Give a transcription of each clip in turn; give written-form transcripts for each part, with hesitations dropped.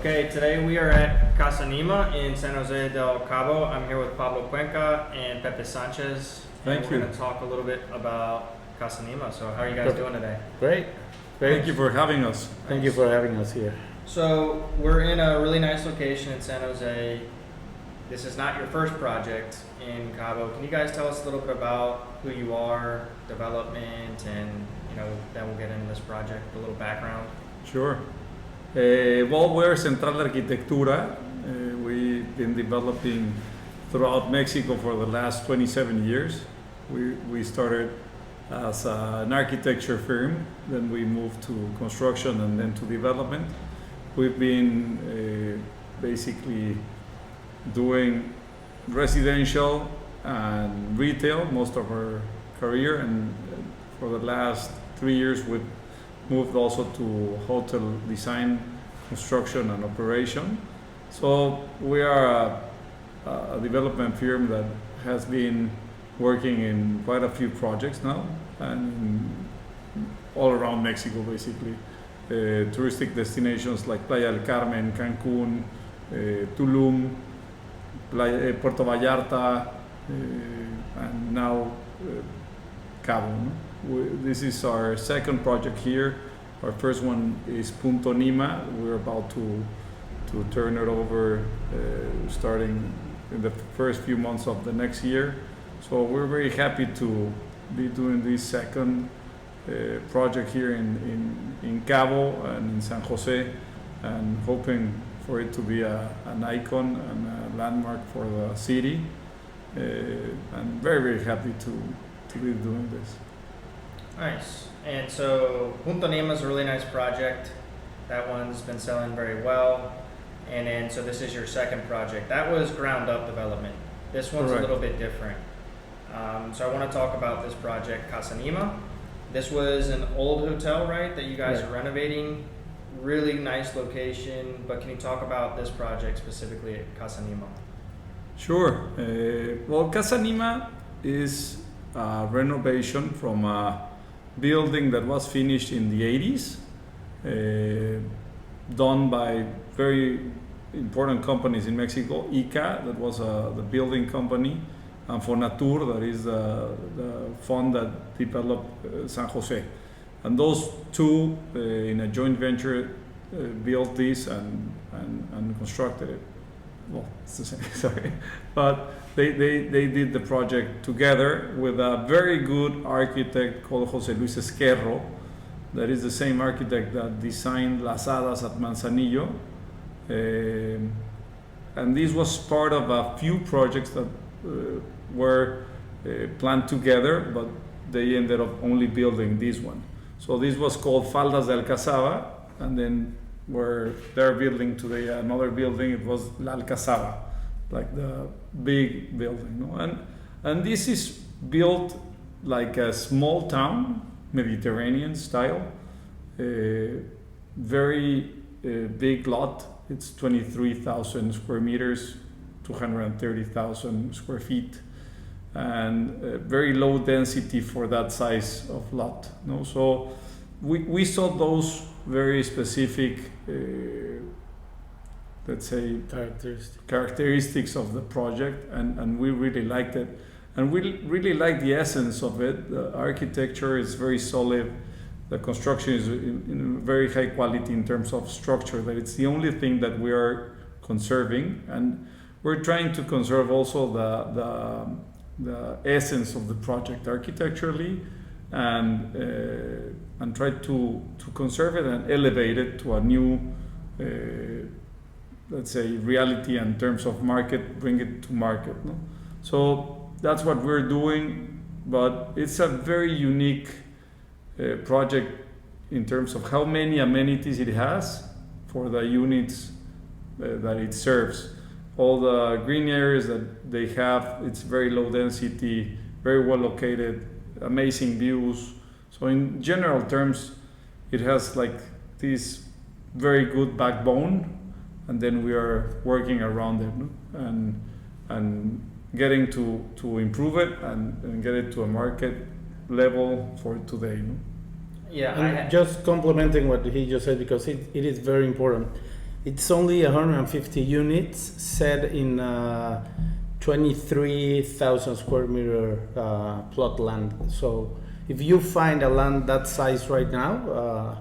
Okay, today we are at Casa Nima in San Jose del Cabo. I'm here with Pablo Cuenca and Pepe Sanchez. Thank and you. We're going to talk a little bit about Casa Nima. So how are you guys doing today? Great. Thank you for having us. Thank you for having us here. So we're in a really nice location in San Jose. This is not your first project in Cabo. Can you guys tell us a little bit about who you are, development, and then we'll get into this project, a little background. Sure. Well, we're Central Arquitectura. We've been developing throughout Mexico for the last 27 years. We started as an architecture firm, then we moved to construction and then to development. We've been basically doing residential and retail most of our career, and for the last 3 years we've moved also to hotel design, construction and operation. So we are a development firm that has been working in quite a few projects now, and all around Mexico basically. Touristic destinations like Playa del Carmen, Cancun, Tulum, Puerto Vallarta, and now Cabo. No? This is our second project here. Our first one is Punto Nima. We're about to turn it over starting in the first few months of the next year. So we're very happy to be doing this second project here in Cabo and in San Jose, and hoping for it to be an icon and a landmark for the city. I'm very, very happy to be doing this. Nice. And so Punto Nima is a really nice project. That one's been selling very well. And then, so this is your second project. That was ground up development. This one's Correct. a little bit different. So I want to talk about this project, Casa Nima. This was an old hotel, right, that you guys Yeah. are renovating. Really nice location. But can you talk about this project specifically at Casa Nima? Sure. Well, Casa Nima is a renovation from a building that was finished in the 80s, done by very important companies in Mexico. ICA, that was the building company, and Fonatur, that is the fund that developed San Jose. And those two, in a joint venture, built this and constructed it. Well, it's the same, sorry. But they did the project together with a very good architect called Jose Luis Esquerro. That is the same architect that designed Las Hadas at Manzanillo. And this was part of a few projects that were planned together, but they ended up only building this one. So this was called Faldas de Alcazaba, and then where they're building today another building, it was La Alcazaba, like the big building. No? And this is built like a small town, Mediterranean style, very big lot. It's 23,000 square meters, 230,000 square feet, and very low density for that size of lot. No? So we saw those very specific, let's say, characteristics of the project, and we really liked it. And we really like the essence of it. The architecture is very solid. The construction is in very high quality in terms of structure. That it's the only thing that we are conserving, and we're trying to conserve also the essence of the project architecturally, and try to conserve it and elevate it to a new, let's say, reality in terms of market, bring it to market. No? So that's what we're doing, but it's a very unique project in terms of how many amenities it has for the units that it serves. All the green areas that they have, it's very low density, very well located, amazing views. So in general terms, it has like this very good backbone, and then we are working around it, no? and getting to improve it and get it to a market level for today. No? Yeah, And just complementing what he just said, because it is very important. It's only 150 units set in 23,000 square meter plot land. So if you find a land that size right now,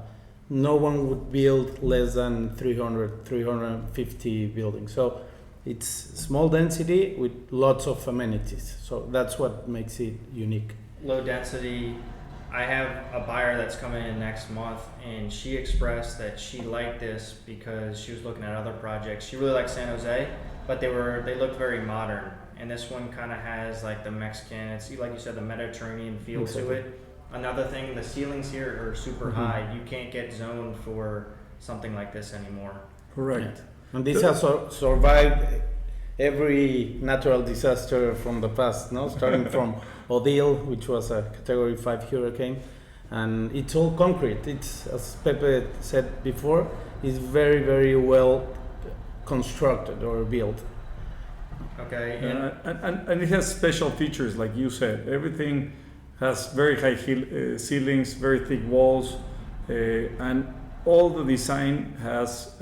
no one would build less than 350 buildings. So it's small density with lots of amenities. So that's what makes it unique. Low density. I have a buyer that's coming in next month, and she expressed that she liked this because she was looking at other projects. She really liked San Jose, but they looked very modern. And this one kind of has like the Mexican, it's like you said, the Mediterranean feel to it. Another thing, the ceilings here are super high. You can't get zoned for something like this anymore. Correct. Yeah. And this has survived every natural disaster from the past, no? Starting from Odile, which was a Category 5 hurricane, and it's all concrete. It's, as Pepe said before, it's very, very well constructed or built. Okay. And it has special features, like you said. Everything has very high ceilings, very thick walls, and all the design has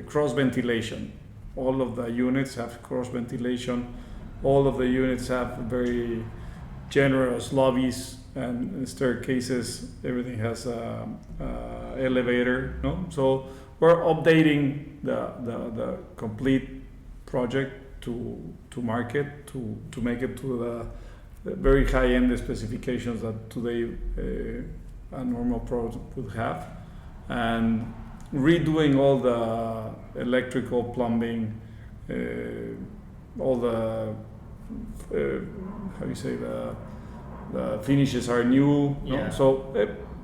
cross ventilation. All of the units have cross ventilation. All of the units have very generous lobbies and staircases. Everything has a elevator. No, so we're updating the complete project to market to make it to the very high end specifications that today a normal product would have, and redoing all the electrical, plumbing, all the how you say the finishes are new. Yeah. No? So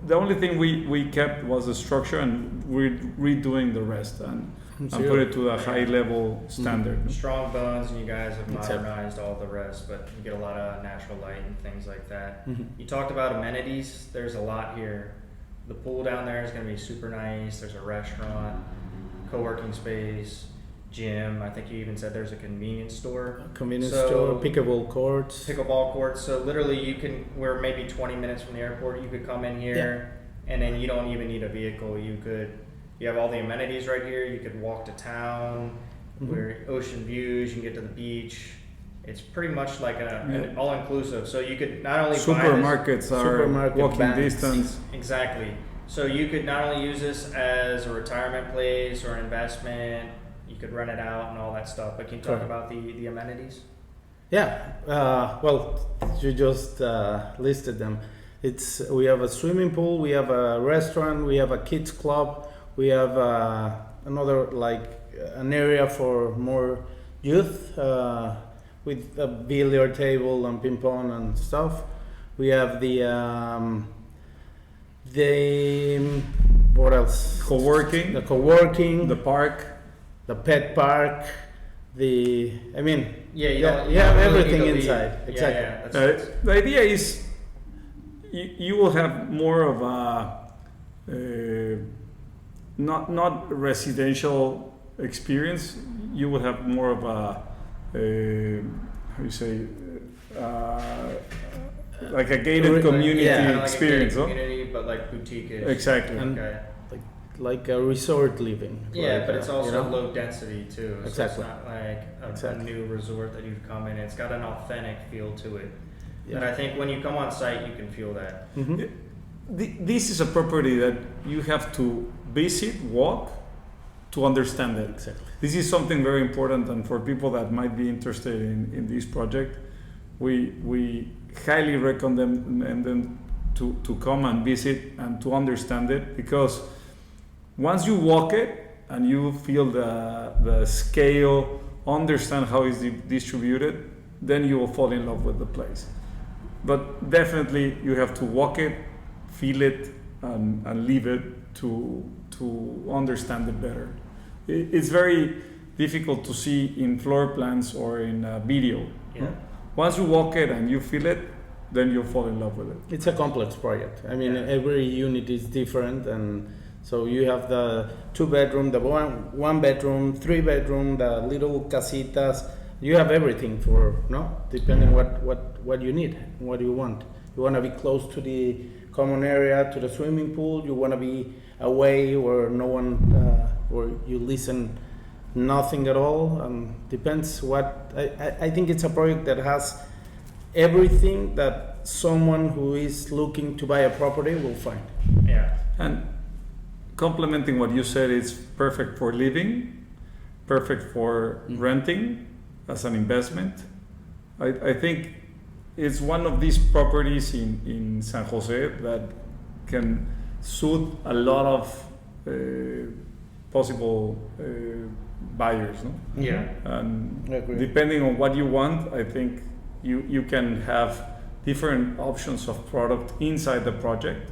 the only thing we kept was the structure, and we're redoing the rest and put it to a high level standard. Mm-hmm. Strong bones, and you guys have modernized all the rest, but you get a lot of natural light and things like that. Mm-hmm. You talked about amenities. There's a lot here. The pool down there is going to be super nice. There's a restaurant, co-working space, gym. I think you even said there's a convenience store. Store, pickleball courts. Pickleball courts. So literally we're maybe 20 minutes from the airport. You could come in here and then you don't even need a vehicle. You have all the amenities right here. You could walk to town, where ocean views, you can get to the beach. It's pretty much like an all-inclusive. So you could not only supermarkets are walking distance. Exactly. So you could not only use this as a retirement place or an investment, you could rent it out and all that stuff. But can you talk about the amenities? Yeah. Well, you just listed them. We have a swimming pool, we have a restaurant, we have a kids club, we have another an area for more youth. With a billiard table and ping pong and stuff. We have the what else? Co-working. The co-working. The park. The pet park. You have really everything inside. Exactly. The idea is you will have more of a not residential experience. You will have more of a how you say like a gated community experience, like a gated community, but like boutique-ish. Exactly. And like a resort living. Yeah, but it's also low density too. So exactly. it's not like a new resort that you've come in. It's got an authentic feel to it. Yeah. And I think when you come on site, you can feel that. Mm-hmm. This is a property that you have to visit, walk, to understand it. Exactly. This is something very important, and for people that might be interested in this project, we highly recommend them to come and visit and to understand it, because once you walk it and you feel the scale, understand how it's distributed, then you will fall in love with the place. But definitely you have to walk it, feel it, and live it to understand it better. It's very difficult to see in floor plans or in a video. Yeah. Once you walk it and you feel it, then you'll fall in love with it. It's a complex project. I mean, every unit is different, and so you have the 2-bedroom, the one bedroom, 3-bedroom, the little casitas. You have everything depending what you need, what you want. You want to be close to the common area, to the swimming pool. You want to be away where no one or you listen nothing at all. Depends what I think it's a project that has everything that someone who is looking to buy a property will find. Yeah. And complementing what you said, it's perfect for living, perfect for renting as an investment. I think it's one of these properties in San Jose that can suit a lot of possible buyers. No? Yeah. And I agree. depending on what you want, I think you can have different options of product inside the project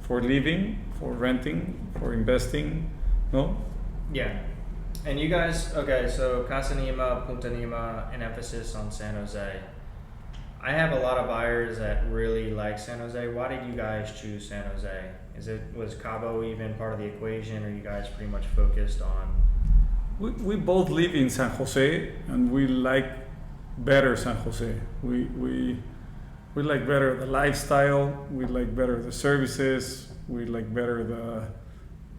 for living, for renting, for investing. No? Yeah. And you guys, okay, so Casa Nima, Punta Nima, an emphasis on San Jose. I have a lot of buyers that really like San Jose. Why did you guys choose San Jose? Was Cabo even part of the equation, or you guys pretty much focused on? We both live in San Jose, and we like better San Jose. We like better the lifestyle. We like better the services. We like better the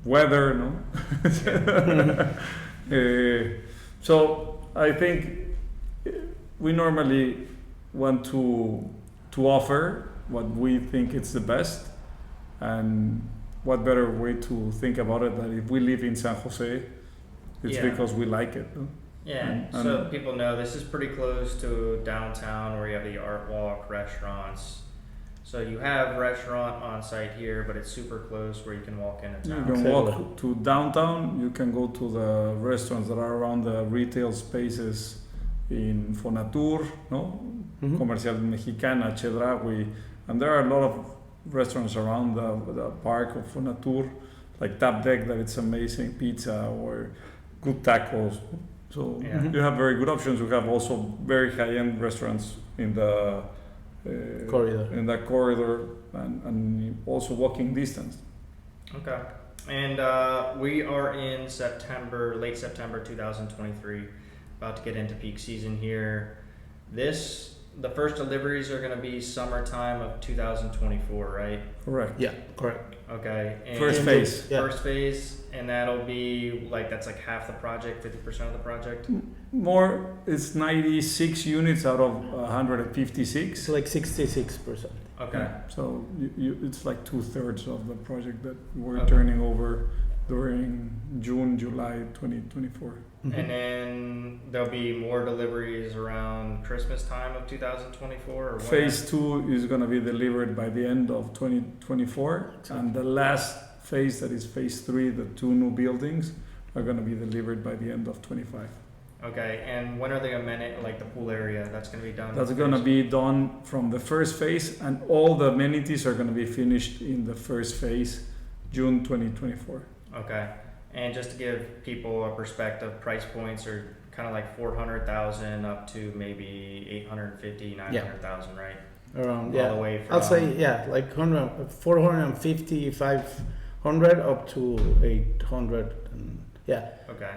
weather. No. So I think we normally want to offer what we think it's the best, and what better way to think about it than if we live in San Jose, it's Yeah. because we like it. No? Yeah, And- so people know this is pretty close to downtown where you have the art walk, restaurants. So you have restaurant on site here, but it's super close where you can walk into You town. can Exactly. walk to downtown. You can go to the restaurants that are around the retail spaces in Fonatur, no? Mhm. Comercial Mexicana, Chedraui, and there are a lot of restaurants around the park of Fonatur, like Tap Deck, that it's amazing pizza or good tacos. So Yeah. you have very good options. You have also very high-end restaurants in the Corridor. in that corridor, and also walking distance. Okay. And we are in September, late September 2023, about to get into peak season here. The first deliveries are going to be summertime of 2024, right? Correct. Yeah, correct. Okay. And First phase. Yeah. First phase, and that'll be that's like half the project, 50% of the project. More, it's 96 units out of It's 156. like 66%. Okay. Yeah, so it's like 2/3 of the project that we're Okay. turning over during June, July 2024. Mhm. And then there'll be more deliveries around Christmas time of 2024, or when? Phase 2 is going to be delivered by the end of 2024, and the last phase, that is phase 3, the 2 new buildings, are going to be delivered by the end of 25. Okay, and when are they amending, like the pool area? That's going to be done. That's with going to phase- be done from the first phase, and all the amenities are going to be finished in the first phase, June 2024. Okay, and just to give people a perspective, price points are kind of like 400,000 up to maybe 850, 900,000, right? Around, All yeah. the way from. I'll say, yeah, like 450, 500 up to 800. And yeah, Okay.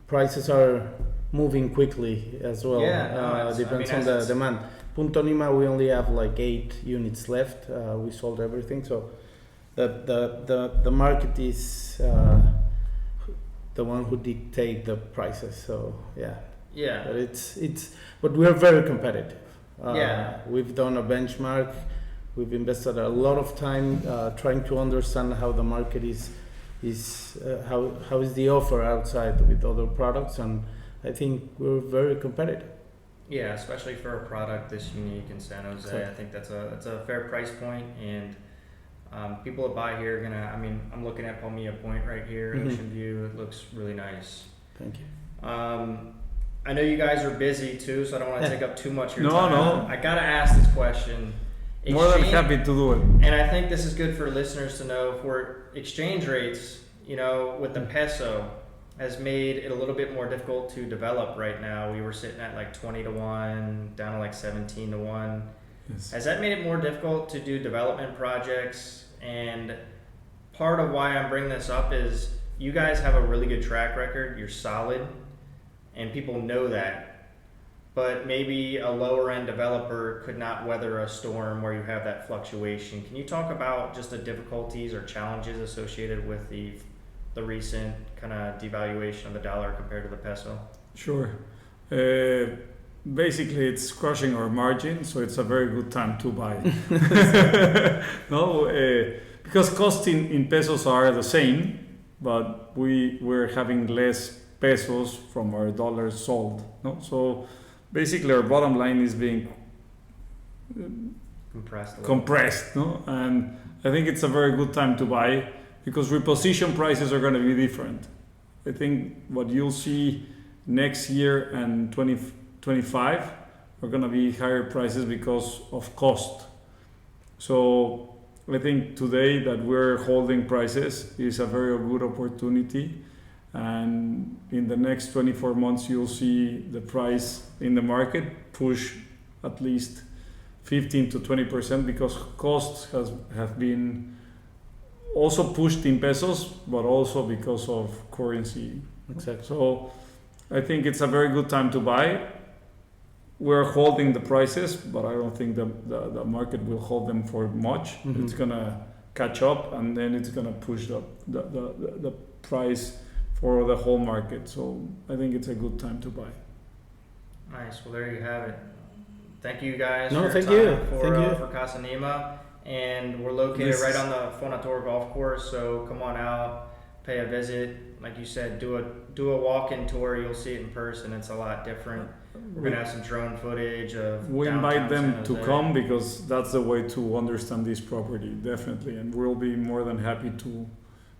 prices are moving quickly as well. Yeah, no, it's- Depends I mean, on the as- demand. Punta Nima, we only have like 8 units left. We sold everything. So the market is the one who dictate the prices. So yeah, Yeah. but but we're very competitive. Yeah. We've done a benchmark. We've invested a lot of time trying to understand how the market is how is the offer outside with other products, and I think we're very competitive. Yeah, especially for a product this unique in San Jose, Exactly. I think that's a fair price point, and people that buy here are gonna. I mean, I'm looking at Palmilla Point right here, Mhm. Ocean View. It looks really nice. Thank you. I know you guys are busy too, so I don't want to Yeah. take up too much of your No, time. no. I gotta ask this question. More than Exchange- happy to do it. And I think this is good for listeners to know. For exchange rates, with the peso, has made it a little bit more difficult to develop right now. We were sitting at like 20-1, down to like 17-1. Yes. Has that made it more difficult to do development projects? And part of why I'm bringing this up is you guys have a really good track record. You're solid, and people know that. But maybe a lower end developer could not weather a storm where you have that fluctuation. Can you talk about just the difficulties or challenges associated with the the recent kind of devaluation of the dollar compared to the peso? Sure. Basically, it's crushing our margin, so it's a very good time to buy. No, because costs in pesos are the same, but we're having less pesos from our dollars sold. No, so basically our bottom line is being compressed. No, and I think it's a very good time to buy because reposition prices are going to be different. I think what you'll see next year and 2025 are going to be higher prices because of cost. So I think today that we're holding prices is a very good opportunity, and in the next 24 months you'll see the price in the market push at least 15 to 20% because costs have been also pushed in pesos, but also because of currency. Exactly. So I think it's a very good time to buy. We're holding the prices, but I don't think the market will hold them for much. Mhm. It's gonna catch up, and then it's gonna push the price for the whole market. So I think it's a good time to buy. Nice. Well, there you have it. Thank you guys No, for your thank time you. for Thank you. for Casa Nima. And we're located This- right on the Fonator golf course, so come on out, pay a visit. Like you said, do a walk-in tour. You'll see it in person. It's a lot different. We're gonna have some drone footage of. We invite downtown them San to Jose. come because that's the way to understand this property, definitely, and we'll be more than happy to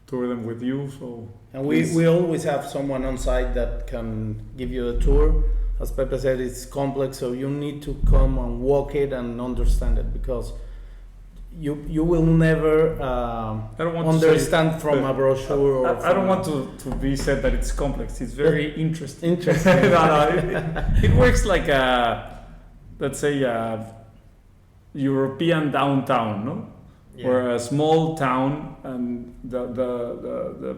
tour them with you. So And we always have someone on site that can give you a tour. As Pepe said, it's complex, so you need to come and walk it and understand it because you will never I don't want to understand from a brochure. Or I don't want to be said that it's complex. It's very interesting. Interesting. It works like let's say a European downtown, no? Yeah. Or a small town, and the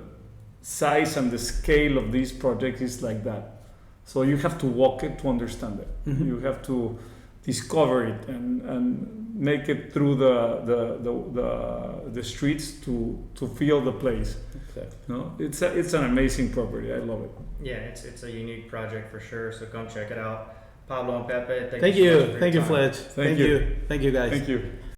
size and the scale of this project is like that. So you have to walk it to understand it. Mhm. You have to discover it and make it through the streets to feel the place. Exactly. No, it's an amazing property. I love it. Yeah, it's a unique project for sure. So come check it out. Pablo and Pepe, Thank you so much you. for your Thank you, time. Fletch. Thank you. Thank you, guys. Thank you.